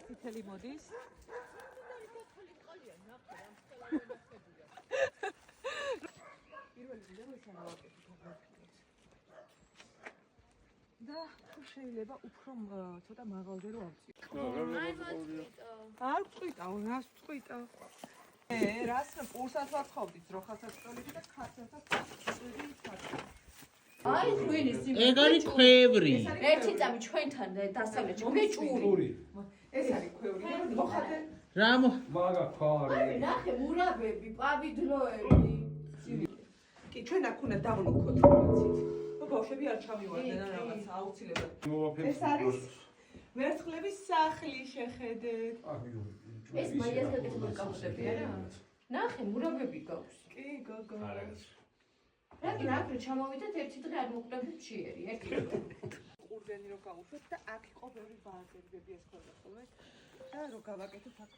წითელი მოდის. და შეიძლება უფრო ცოტა მაღალზე რო ავწიო. არ წვიტავ, რას წვიტა? რას პურსაც ვარხოვდით, როხასაც წოლით და ქართლსაც აი, ხვინის სიმბოლო. ეგ არის ქვევრი. ერთი წამი ჩვენთან დასავლეთში მოგეჭური. ეს არის ქვევრი. მოხადე. რა მაგა ქვარი. აი, ნახე, მურაბები, პავიდლოები. კი, ჩვენ აქ უნდა დავნოქოთ რაღაცით. ბავშვები არ ჩამივარდნენ ან რაღაც აუცილებლად. ეს არის ვერცხლების სახლი, შეხედეთ. ეს მაიას გაკეთებული კამოდები არა? ნახე, მურაბები გაქვს. კი, გოგო. რა ჩამოვიდეთ ერთი დღე არ მოკვდებით მშიერი, ერთი დღე. ყურძენი რო გავუშვეთ და აქ იყო ბევრი ბარგები ეს ხოლმე. და რო გავაკეთოთ აქ